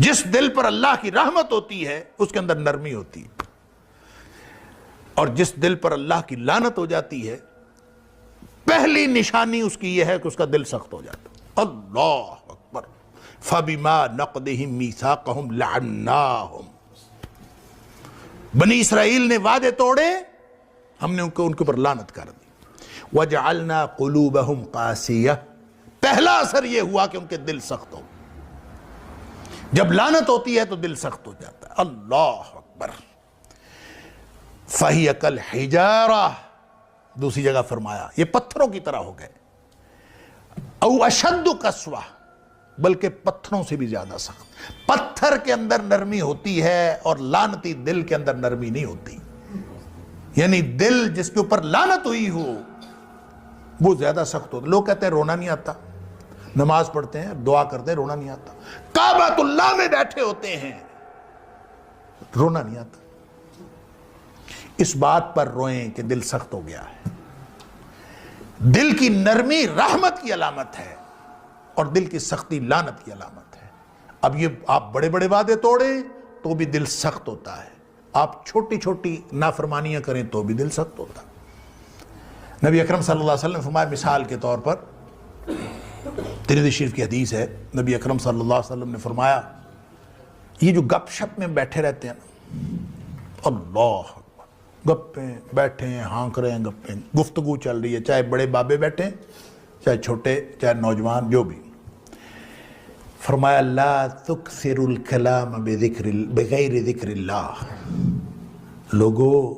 جس دل پر اللہ کی رحمت ہوتی ہے اس کے اندر نرمی ہوتی ہے، اور جس دل پر اللہ کی لعنت ہو جاتی ہے پہلی نشانی اس کی یہ ہے کہ اس کا دل سخت ہو جاتا ہے۔ اللہ اکبر۔ فَبِمَا نَقْضِهِمْ مِيثَاقَهُمْ لَعَنَّاهُمْ، بنی اسرائیل نے وعدے توڑے، ہم نے ان کے اوپر لعنت کر دی۔ وَجَعَلْنَا قُلُوبَهُمْ قَاسِيَةً، پہلا اثر یہ ہوا کہ ان کے دل سخت ہو، جب لعنت ہوتی ہے تو دل سخت ہو جاتا ہے۔ اللہ اکبر۔ فَهِيَ كَالْحِجَارَةِ، دوسری جگہ فرمایا یہ پتھروں کی طرح ہو گئے، او اشد قسوہ، بلکہ پتھروں سے بھی زیادہ سخت۔ پتھر کے اندر نرمی ہوتی ہے اور لعنتی دل کے اندر نرمی نہیں ہوتی، یعنی دل جس کے اوپر لعنت ہوئی ہو وہ زیادہ سخت ہوتا۔ لوگ کہتے ہیں رونا نہیں آتا، نماز پڑھتے ہیں دعا کرتے ہیں رونا نہیں آتا، کعبۃ اللہ میں بیٹھے ہوتے ہیں رونا نہیں آتا۔ اس بات پر روئیں کہ دل سخت ہو گیا ہے۔ دل کی نرمی رحمت کی علامت ہے اور دل کی سختی لعنت کی علامت ہے۔ اب یہ آپ بڑے بڑے وعدے توڑیں تو بھی دل سخت ہوتا ہے، آپ چھوٹی چھوٹی نافرمانیاں کریں تو بھی دل سخت ہوتا ہے۔ نبی اکرم صلی اللہ علیہ وسلم نے فرمایا، مثال کے طور پر ترمذی شریف کی حدیث ہے، نبی اکرم صلی اللہ علیہ وسلم نے فرمایا یہ جو گپ شپ میں بیٹھے رہتے ہیں نا، اللہ گپیں بیٹھے ہیں، ہانک رہے ہیں، گپیں گفتگو چل رہی ہے، چاہے بڑے بابے بیٹھے ہیں چاہے چھوٹے چاہے نوجوان جو بھی، فرمایا لا تکثر الکلام بغیر ذکر اللہ، لوگو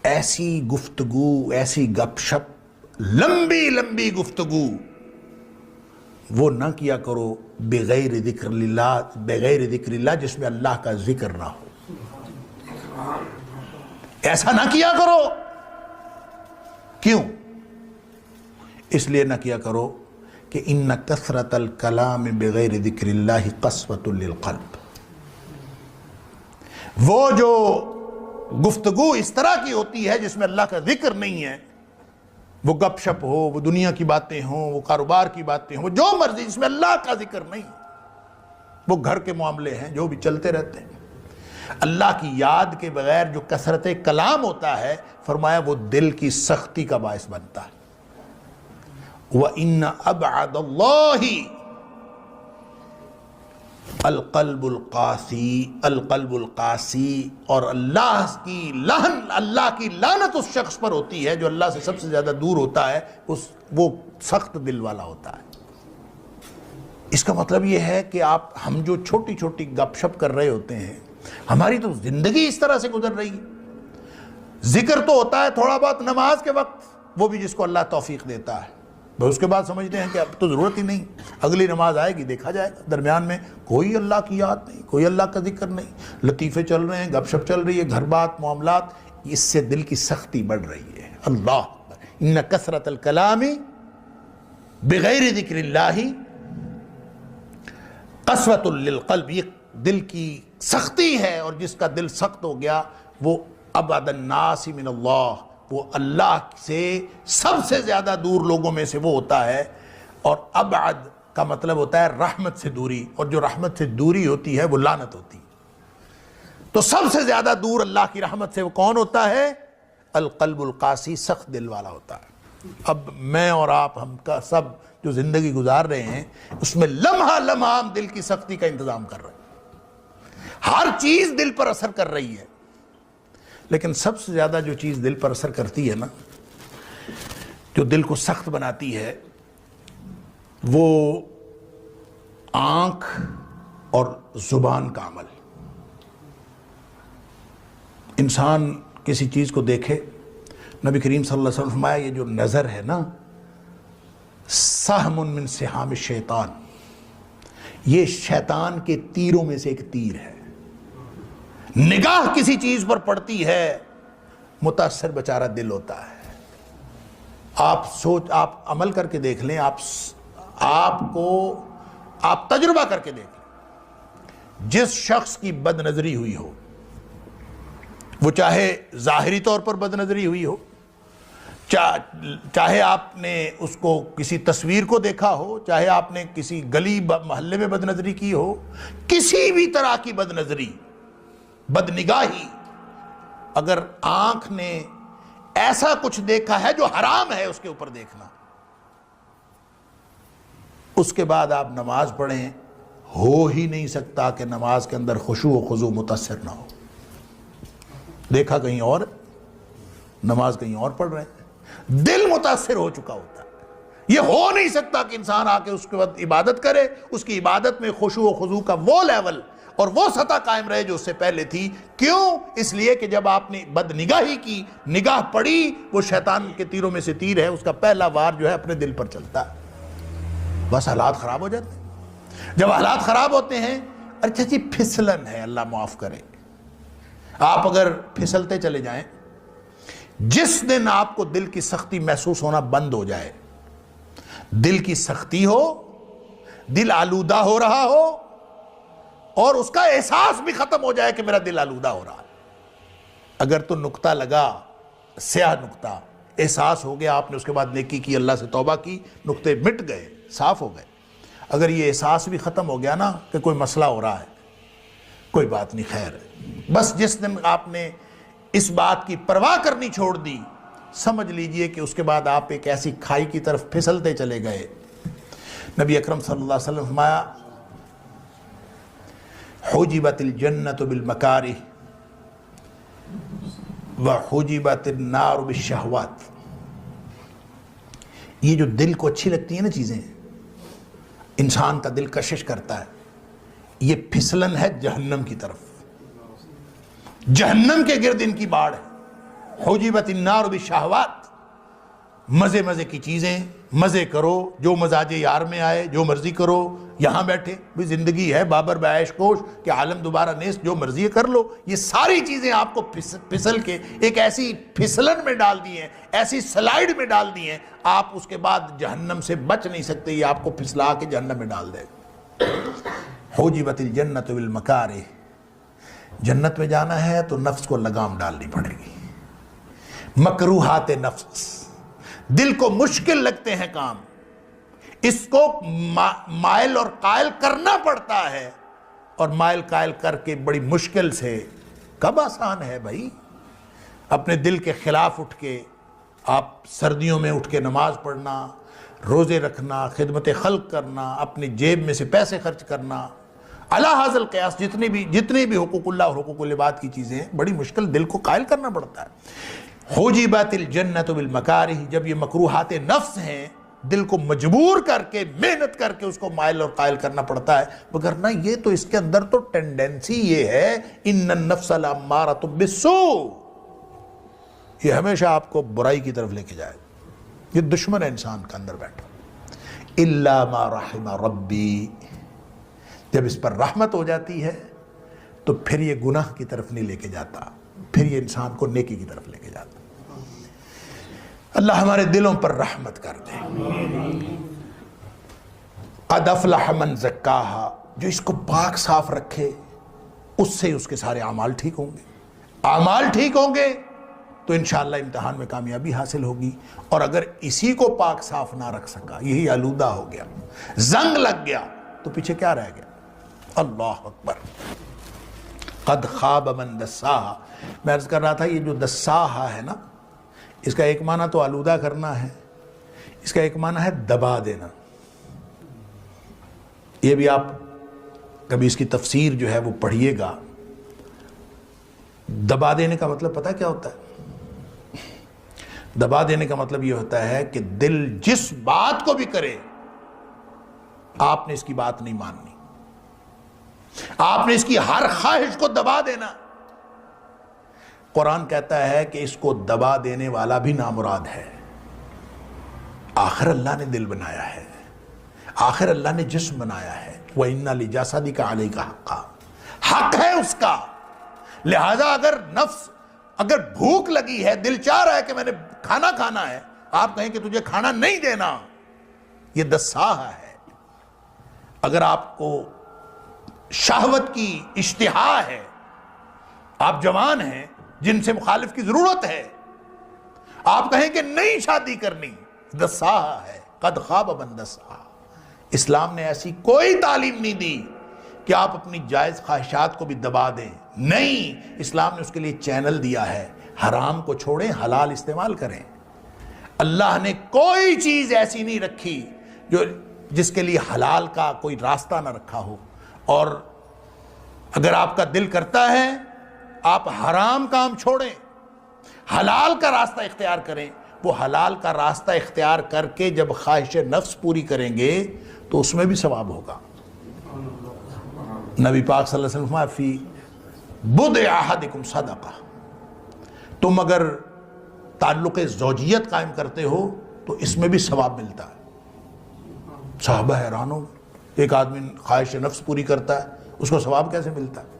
ایسی گفتگو، ایسی گپ شپ، لمبی لمبی گفتگو وہ نہ کیا کرو بغیر ذکر اللہ، جس میں اللہ کا ذکر نہ ہو، ایسا نہ کیا کرو۔ کیوں؟ اس لیے نہ کیا کرو کہ ان کثرت الکلام بغیر ذکر اللہ قسوۃ للقلب، وہ جو گفتگو اس طرح کی ہوتی ہے جس میں اللہ کا ذکر نہیں ہے، وہ گپ شپ ہو، وہ دنیا کی باتیں ہوں، وہ کاروبار کی باتیں ہوں، وہ جو مرضی، جس میں اللہ کا ذکر نہیں، وہ گھر کے معاملے ہیں جو بھی چلتے رہتے ہیں، اللہ کی یاد کے بغیر جو کثرت کلام ہوتا ہے، فرمایا وہ دل کی سختی کا باعث بنتا ہے۔ وَإِنَّ أَبْعَدَ اللَّهِ القلب القاسی، اور اللہ کی لعنت اس شخص پر ہوتی ہے جو اللہ سے سب سے زیادہ دور ہوتا ہے، وہ سخت دل والا ہوتا ہے۔ اس کا مطلب یہ ہے کہ ہم جو چھوٹی چھوٹی گپ شپ کر رہے ہوتے ہیں، ہماری تو زندگی اس طرح سے گزر رہی ہے۔ ذکر تو ہوتا ہے تھوڑا بہت نماز کے وقت، وہ بھی جس کو اللہ توفیق دیتا ہے، بس اس کے بعد سمجھتے ہیں کہ اب تو ضرورت ہی نہیں، اگلی نماز آئے گی دیکھا جائے گا۔ درمیان میں کوئی اللہ کی یاد نہیں، کوئی اللہ کا ذکر نہیں، لطیفے چل رہے ہیں، گپ شپ چل رہی ہے، گھر بات معاملات، اس سے دل کی سختی بڑھ رہی ہے۔ اللہ ان کثرت الکلام بغیر ذکر اللہ قسوۃ للقلب، یہ دل کی سختی ہے، اور جس کا دل سخت ہو گیا وہ ابعد الناس من اللہ، وہ اللہ سے سب سے زیادہ دور لوگوں میں سے وہ ہوتا ہے۔ اور ابعد کا مطلب ہوتا ہے رحمت سے دوری، اور جو رحمت سے دوری ہوتی ہے وہ لعنت ہوتی ہے۔ تو سب سے زیادہ دور اللہ کی رحمت سے وہ کون ہوتا ہے؟ القلب القاسی، سخت دل والا ہوتا ہے۔ اب میں اور آپ، ہم کا سب جو زندگی گزار رہے ہیں، اس میں لمحہ لمحہ ہم دل کی سختی کا انتظام کر رہے ہیں، ہر چیز دل پر اثر کر رہی ہے، لیکن سب سے زیادہ جو چیز دل پر اثر کرتی ہے نا، جو دل کو سخت بناتی ہے، وہ آنکھ اور زبان کا عمل۔ انسان کسی چیز کو دیکھے، نبی کریم صلی اللہ علیہ وسلم فرمایا یہ جو نظر ہے نا، سہم من سہام الشیطان، یہ شیطان کے تیروں میں سے ایک تیر ہے۔ نگاہ کسی چیز پر پڑتی ہے، متاثر بیچارہ دل ہوتا ہے۔ آپ عمل کر کے دیکھ لیں، آپ تجربہ کر کے دیکھ لیں، جس شخص کی بد نظری ہوئی ہو، وہ چاہے ظاہری طور پر بد نظری ہوئی ہو، چاہے آپ نے اس کو کسی تصویر کو دیکھا ہو، چاہے آپ نے کسی گلی محلے میں بدنظری کی ہو، کسی بھی طرح کی بدنظری، بدنگاہی، اگر آنکھ نے ایسا کچھ دیکھا ہے جو حرام ہے اس کے اوپر دیکھنا، اس کے بعد آپ نماز پڑھیں، ہو ہی نہیں سکتا کہ نماز کے اندر خشوع و خضوع متاثر نہ ہو۔ دیکھا کہیں اور، نماز کہیں اور پڑھ رہے ہیں، دل متاثر ہو چکا ہوتا ہے۔ یہ ہو نہیں سکتا کہ انسان آ کے اس کے بعد عبادت کرے، اس کی عبادت میں خشوع و خضوع کا وہ لیول اور وہ سطح قائم رہے جو اس سے پہلے تھی۔ کیوں؟ اس لیے کہ جب آپ نے بد نگاہی کی، نگاہ پڑی، وہ شیطان کے تیروں میں سے تیر ہے، اس کا پہلا وار جو ہے اپنے دل پر چلتا ہے، بس حالات خراب ہو جاتے ہیں۔ جب حالات خراب ہوتے ہیں، اچھا جی پھسلن ہے، اللہ معاف کرے، آپ اگر پھسلتے چلے جائیں، جس دن آپ کو دل کی سختی محسوس ہونا بند ہو جائے، دل کی سختی ہو، دل آلودہ ہو رہا ہو اور اس کا احساس بھی ختم ہو جائے کہ میرا دل آلودہ ہو رہا ہے، اگر تو نقطہ لگا، سیاہ نقطہ احساس ہو گیا، آپ نے اس کے بعد نیکی کی، اللہ سے توبہ کی، نقطے مٹ گئے، صاف ہو گئے۔ اگر یہ احساس بھی ختم ہو گیا نا کہ کوئی مسئلہ ہو رہا ہے، کوئی بات نہیں، خیر ہے، بس جس دن آپ نے اس بات کی پرواہ کرنی چھوڑ دی، سمجھ لیجئے کہ اس کے بعد آپ ایک ایسی کھائی کی طرف پھسلتے چلے گئے۔ نبی اکرم صلی اللہ علیہ وسلم فرمایا، حجبت الجنت بالمکارہ وحجبت النار بالشہوات۔ یہ جو دل کو اچھی لگتی ہیں نا چیزیں، انسان کا دل کشش کرتا ہے، یہ پھسلن ہے جہنم کی طرف، جہنم کے گرد ان کی باڑ ہے۔ حجبت النار بالشہوات، مزے مزے کی چیزیں، مزے کرو، جو مزاج یار میں آئے، جو مرضی کرو، یہاں بیٹھے بھی زندگی ہے بابر بعیش کوش کہ عالم دوبارہ نیست، جو مرضی کر لو، یہ ساری چیزیں آپ کو پھسل کے ایک ایسی پھسلن میں ڈال دی ہیں، ایسی سلائیڈ میں ڈال دی ہیں، آپ اس کے بعد جہنم سے بچ نہیں سکتے، یہ آپ کو پھسلا کے جہنم میں ڈال دے گا۔ حجبت الجنت بالمکارہ، جنت میں جانا ہے تو نفس کو لگام ڈالنی پڑے گی، مکروہات نفس، دل کو مشکل لگتے ہیں کام، اس کو مائل اور قائل کرنا پڑتا ہے، اور مائل قائل کر کے بڑی مشکل سے، کب آسان ہے بھائی، اپنے دل کے خلاف اٹھ کے آپ سردیوں میں اٹھ کے نماز پڑھنا، روزے رکھنا، خدمت خلق کرنا، اپنی جیب میں سے پیسے خرچ کرنا، علی ھذا القیاس جتنے بھی حقوق اللہ اور حقوق العباد کی چیزیں ہیں، بڑی مشکل دل کو قائل کرنا پڑتا ہے۔ حجبت الجنت بالمکارہ، جب یہ مکروہات نفس ہیں، دل کو مجبور کر کے، محنت کر کے اس کو مائل اور قائل کرنا پڑتا ہے، وگرنہ یہ تو اس کے اندر تو ٹینڈنسی یہ ہے، ان النفس لامارۃ بالسوء، یہ ہمیشہ آپ کو برائی کی طرف لے کے جائے، یہ دشمن ہے انسان کا اندر بیٹھا۔ الا ما رحم ربی، جب اس پر رحمت ہو جاتی ہے تو پھر یہ گناہ کی طرف نہیں لے کے جاتا، پھر یہ انسان کو نیکی کی طرف لے کے جاتا۔ اللہ ہمارے دلوں پر رحمت کر دے۔ قد افلح من زکاہا، جو اس کو پاک صاف رکھے، اس سے اس کے سارے اعمال ٹھیک ہوں گے، اعمال ٹھیک ہوں گے تو انشاءاللہ امتحان میں کامیابی حاصل ہوگی، اور اگر اسی کو پاک صاف نہ رکھ سکا، یہی آلودہ ہو گیا، زنگ لگ گیا، تو پیچھے کیا رہ گیا؟ اللہ اکبر۔ قد خاب من دساہا، میں عرض کر رہا تھا یہ جو دساہا ہے نا، اس کا ایک معنی تو آلودہ کرنا ہے، اس کا ایک معنی ہے دبا دینا۔ یہ بھی آپ کبھی اس کی تفسیر جو ہے وہ پڑھیے گا۔ دبا دینے کا مطلب پتہ کیا ہوتا ہے؟ دبا دینے کا مطلب یہ ہوتا ہے کہ دل جس بات کو بھی کرے، آپ نے اس کی بات نہیں ماننی، آپ نے اس کی ہر خواہش کو دبا دینا۔ قرآن کہتا ہے کہ اس کو دبا دینے والا بھی نامراد ہے۔ آخر اللہ نے دل بنایا ہے، آخر اللہ نے جسم بنایا ہے، وَإِنَّ لِجَسَدِكَ عَلَيْكَ حَقًّا، حق ہے اس کا۔ لہذا اگر بھوک لگی ہے، دل چاہ رہا ہے کہ میں نے کھانا کھانا ہے، آپ کہیں کہ تجھے کھانا نہیں دینا، یہ دساہا ہے۔ اگر آپ کو شہوت کی اشتہا ہے، آپ جوان ہیں، جن سے مخالف کی ضرورت ہے، آپ کہیں کہ نہیں شادی کرنی، دساہا ہے، قد خواب من دساہا۔ اسلام نے ایسی کوئی تعلیم نہیں دی کہ آپ اپنی جائز خواہشات کو بھی دبا دیں، نہیں، اسلام نے اس کے لیے چینل دیا ہے، حرام کو چھوڑیں، حلال استعمال کریں۔ اللہ نے کوئی چیز ایسی نہیں رکھی جس کے لیے حلال کا کوئی راستہ نہ رکھا ہو، اور اگر آپ کا دل کرتا ہے آپ حرام کام چھوڑیں، حلال کا راستہ اختیار کریں، وہ حلال کا راستہ اختیار کر کے جب خواہش نفس پوری کریں گے تو اس میں بھی ثواب ہوگا۔ نبی پاک صلی اللہ علیہ وسلم فرمایا فی بضع احدکم صدقہ، تم اگر تعلق زوجیت قائم کرتے ہو تو اس میں بھی ثواب ملتا ہے۔ صحابہ حیران ہو، ایک آدمی خواہش نفس پوری کرتا ہے، اس کو ثواب کیسے ملتا ہے؟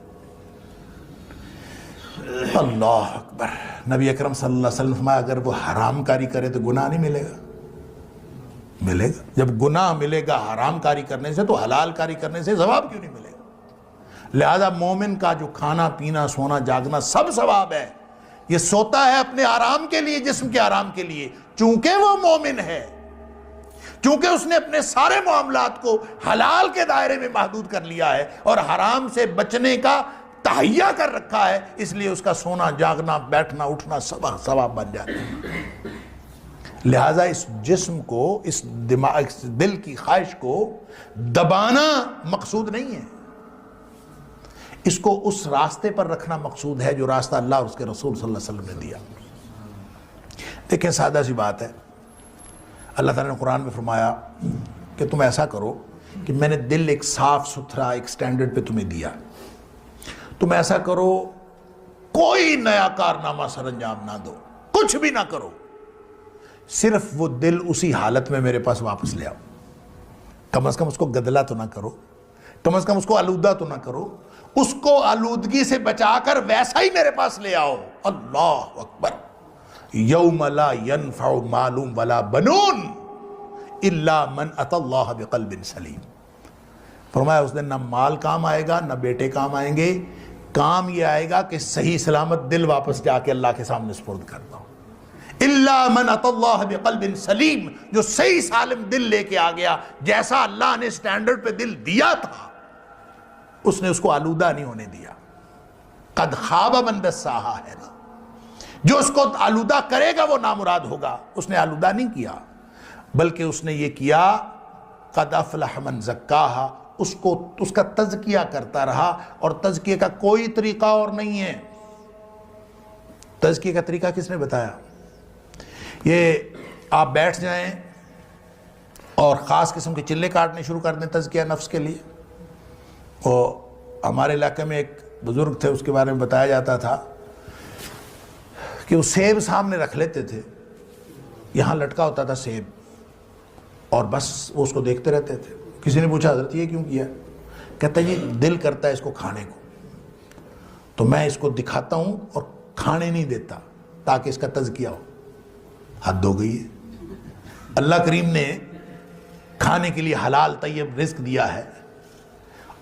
اللہ اکبر۔ نبی اکرم صلی اللہ علیہ وسلم فرمایا اگر وہ حرام کاری کرے تو گناہ نہیں ملے گا؟ ملے گا۔ جب گناہ ملے گا حرام کاری کرنے سے تو حلال کاری کرنے سے ثواب کیوں نہیں ملے گا؟ لہذا مومن کا جو کھانا پینا سونا جاگنا سب ثواب ہے۔ یہ سوتا ہے اپنے آرام کے لیے، جسم کے آرام کے لیے، چونکہ وہ مومن ہے، چونکہ اس نے اپنے سارے معاملات کو حلال کے دائرے میں محدود کر لیا ہے اور حرام سے بچنے کا تہیہ کر رکھا ہے، اس لیے اس کا سونا جاگنا بیٹھنا اٹھنا سب ثواب بن جاتا ہے۔ لہٰذا اس جسم کو، اس دماغ، اس دل کی خواہش کو دبانا مقصود نہیں ہے، اس کو اس راستے پر رکھنا مقصود ہے جو راستہ اللہ اور اس کے رسول صلی اللہ علیہ وسلم نے دیا۔ دیکھیں سادہ سی بات ہے، اللہ تعالیٰ نے قرآن میں فرمایا کہ تم ایسا کرو کہ میں نے دل ایک صاف ستھرا ایک سٹینڈرڈ پہ تمہیں دیا، تم ایسا کرو کوئی نیا کارنامہ سر انجام نہ دو، کچھ بھی نہ کرو، صرف وہ دل اسی حالت میں میرے پاس واپس لے آؤ، کم از کم اس کو گدلا تو نہ کرو، کم از کم اس کو آلودہ تو نہ کرو، اس کو آلودگی سے بچا کر ویسا ہی میرے پاس لے آؤ۔ اللہ اکبر۔ یوم لا ینفع مال ولا بنون الا من اتی اللہ بقلب سلیم۔ فرمایا اس دن نہ مال کام آئے گا نہ بیٹے کام آئیں گے، کام یہ آئے گا کہ صحیح سلامت دل واپس جا کے اللہ کے سامنے سپرد کرتا ہوں۔ الا من اتی اللہ بقلب سلیم، جو صحیح سالم دل لے کے آ گیا، جیسا اللہ نے سٹینڈرڈ پہ دل دیا تھا اس نے اس کو آلودہ نہیں ہونے دیا۔ قد خواب من دساہا ہے نا، جو اس کو آلودہ کرے گا وہ نامراد ہوگا، اس نے آلودہ نہیں کیا بلکہ اس نے یہ کیا قد افلح من زکاہا، اس کا تزکیہ کرتا رہا، اور تزکیہ کا کوئی طریقہ اور نہیں ہے۔ تزکیہ کا طریقہ کس نے بتایا؟ یہ آپ بیٹھ جائیں اور خاص قسم کے چلے کاٹنے شروع کر دیں تزکیہ نفس کے لیے۔ اور ہمارے علاقے میں ایک بزرگ تھے، اس کے بارے میں بتایا جاتا تھا کہ وہ سیب سامنے رکھ لیتے تھے، یہاں لٹکا ہوتا تھا سیب، اور بس وہ اس کو دیکھتے رہتے تھے۔ کسی نے پوچھا حضرت یہ کیوں کیا؟ کہتا ہے یہ دل کرتا ہے اس کو کھانے کو، تو میں اس کو دکھاتا ہوں اور کھانے نہیں دیتا تاکہ اس کا تزکیہ ہو۔ حد ہو گئی ہے۔ اللہ کریم نے کھانے کے لیے حلال طیب رزق دیا ہے،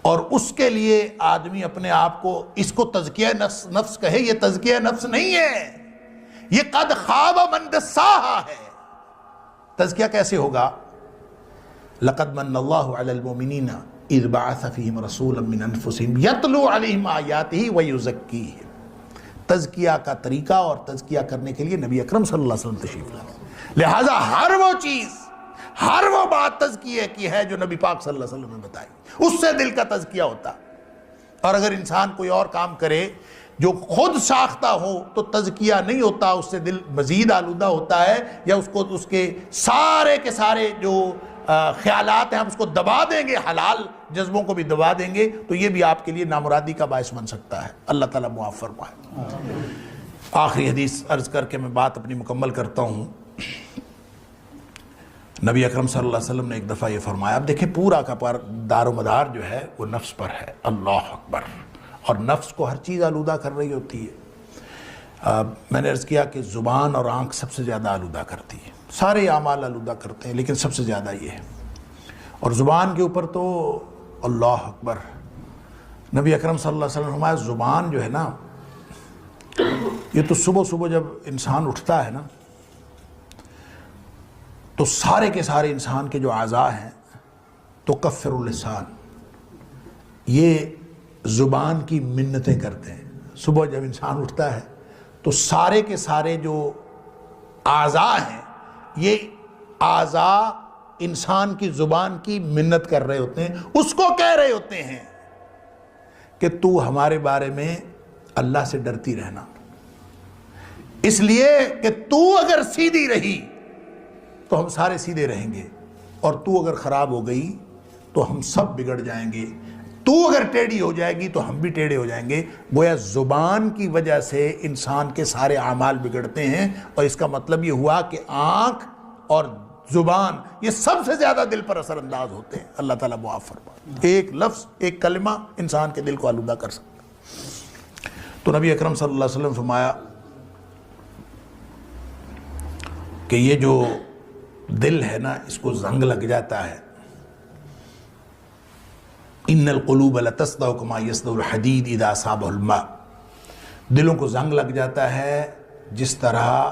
اور اس کے لیے آدمی اپنے آپ کو اس کو تزکیہ نفس کہے، یہ تزکیہ نفس نہیں ہے، یہ قد خواب من دساہا ہے۔ تزکیہ کیسے ہوگا؟ لقد من اللہ علی المؤمنین اذ بعث فیہم رسولا من انفسہم یتلو علیہم آیاتہ ویزکیہم۔ تزکیہ کا طریقہ اور تزکیہ کرنے کے لیے نبی اکرم صلی اللہ علیہ وسلم تشریف لائے، لہٰذا ہر وہ چیز، ہر وہ بات تزکیہ کی ہے جو نبی پاک صلی اللہ علیہ وسلم نے بتائی، اس سے دل کا تزکیہ ہوتا۔ اور اگر انسان کوئی اور کام کرے جو خود ساختہ ہو تو تزکیہ نہیں ہوتا، اس سے دل مزید آلودہ ہوتا ہے، یا اس کو اس کے سارے کے سارے جو خیالات ہیں ہم اس کو دبا دیں گے، حلال جذبوں کو بھی دبا دیں گے، تو یہ بھی آپ کے لیے نامرادی کا باعث بن سکتا ہے۔ اللہ تعالیٰ معاف فرمائے۔ آخری حدیث عرض کر کے میں بات اپنی مکمل کرتا ہوں۔ نبی اکرم صلی اللہ علیہ وسلم نے ایک دفعہ یہ فرمایا، اب دیکھیں پورا کا پر دار و مدار جو ہے وہ نفس پر ہے۔ اللہ اکبر۔ اور نفس کو ہر چیز آلودہ کر رہی ہوتی ہے۔ میں نے عرض کیا کہ زبان اور آنکھ سب سے زیادہ آلودہ کرتی ہے، سارے اعمال آلودہ کرتے ہیں لیکن سب سے زیادہ یہ ہے۔ اور زبان کے اوپر تو اللہ اکبر، نبی اکرم صلی اللہ علیہ وسلم نے فرمایا زبان جو ہے نا، یہ تو صبح صبح جب انسان اٹھتا ہے نا تو سارے کے سارے انسان کے جو اعضاء ہیں تو کفر اللسان، یہ زبان کی منتیں کرتے ہیں۔ صبح جب انسان اٹھتا ہے تو سارے کے سارے جو اعضاء ہیں یہ اعضاء انسان کی زبان کی منت کر رہے ہوتے ہیں، اس کو کہہ رہے ہوتے ہیں کہ تو ہمارے بارے میں اللہ سے ڈرتی رہنا، اس لیے کہ تو اگر سیدھی رہی تو ہم سارے سیدھے رہیں گے، اور تو اگر خراب ہو گئی تو ہم سب بگڑ جائیں گے، تو اگر ٹیڑھی ہو جائے گی تو ہم بھی ٹیڑھے ہو جائیں گے۔ گویا زبان کی وجہ سے انسان کے سارے اعمال بگڑتے ہیں، اور اس کا مطلب یہ ہوا کہ آنکھ اور زبان یہ سب سے زیادہ دل پر اثر انداز ہوتے ہیں۔ اللہ تعالیٰ معاف فرمائے، ایک لفظ ایک کلمہ انسان کے دل کو آلودہ کر سکتا۔ تو نبی اکرم صلی اللہ علیہ وسلم فرمایا کہ یہ جو دل ہے نا، اس کو زنگ لگ جاتا ہے۔ ان القلوب لتصدع كما يصدع الحديد اذا اصابه الماء، دلوں کو زنگ لگ جاتا ہے جس طرح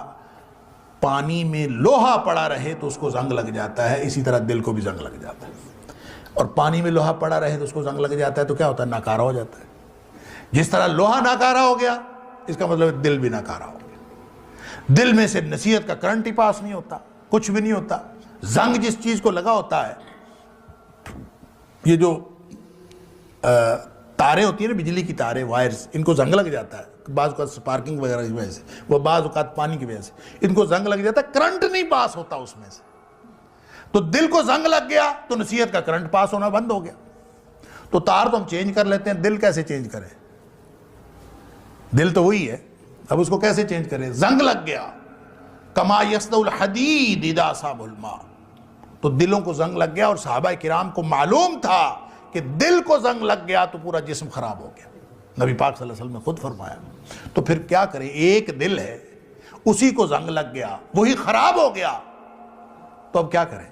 پانی میں لوہا پڑا رہے تو اس کو زنگ لگ جاتا ہے، اسی طرح دل کو بھی زنگ لگ جاتا ہے۔ اور پانی میں لوہا پڑا رہے تو اس کو زنگ لگ جاتا ہے تو کیا ہوتا ہے؟ ناکارہ ہو جاتا ہے۔ جس طرح لوہا ناکارہ ہو گیا، اس کا مطلب دل بھی ناکارہ ہو گیا۔ دل میں سے نصیحت کا کرنٹ ہی پاس نہیں ہوتا، کچھ بھی نہیں ہوتا۔ زنگ جس چیز کو لگا ہوتا ہے، یہ جو تاریں ہوتی ہیں نا، بجلی کی تاریں، وائرز، ان کو زنگ لگ جاتا ہے، بعض اوقات سپارکنگ وغیرہ کی وجہ سے، وہ بعض اوقات پانی کی وجہ سے ان کو زنگ لگ جاتا ہے، کرنٹ نہیں پاس ہوتا اس میں سے۔ تو دل کو زنگ لگ گیا تو نصیحت کا کرنٹ پاس ہونا بند ہو گیا۔ تو تار تو ہم چینج کر لیتے ہیں، دل کیسے چینج کریں؟ دل تو وہی ہے، اب اس کو کیسے چینج کریں؟ زنگ لگ گیا، کما یصدع الحدید اذا اصابہ الماء، تو دلوں کو زنگ لگ گیا۔ اور صحابہ کرام کو معلوم تھا کہ دل کو زنگ لگ گیا تو پورا جسم خراب ہو گیا۔ نبی پاک صلی اللہ علیہ وسلم نے خود فرمایا۔ تو پھر کیا کریں؟ ایک دل ہے، اسی کو زنگ لگ گیا، وہی خراب ہو گیا، تو اب کیا کریں؟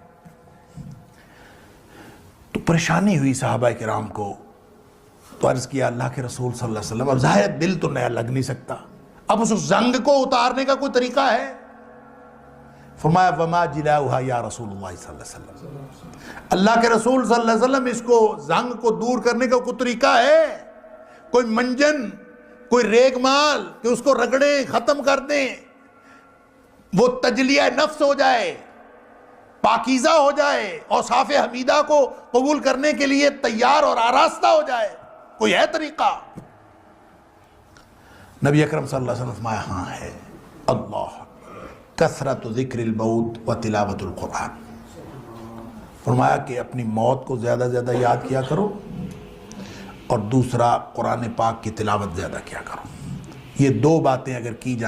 تو پریشانی ہوئی صحابہ کرام کو، تو عرض کیا اللہ کے رسول صلی اللہ علیہ وسلم، اب ظاہر دل تو نیا لگ نہیں سکتا، اب اس زنگ کو اتارنے کا کوئی طریقہ ہے؟ فرمایا وما جلاؤہا یا رسول اللہ صلی اللہ علیہ وسلم، اللہ کے رسول صلی اللہ علیہ وسلم، اس کو زنگ کو دور کرنے کا کوئی طریقہ ہے؟ کوئی منجن، کوئی ریگ مال کہ اس کو رگڑیں، ختم کر دیں، وہ تجلیہ نفس ہو جائے، پاکیزہ ہو جائے، اوصاف حمیدہ کو قبول کرنے کے لیے تیار اور آراستہ ہو جائے؟ کوئی ہے طریقہ؟ نبی اکرم صلی اللہ علیہ وسلم فرمایا ہاں ہے، اللہ کثرت ذکر الموت و تلاوت القرآن، فرمایا کہ اپنی موت کو زیادہ زیادہ یاد کیا کرو، اور دوسرا قرآن پاک کی تلاوت زیادہ کیا کرو۔ یہ دو باتیں اگر کی جائیں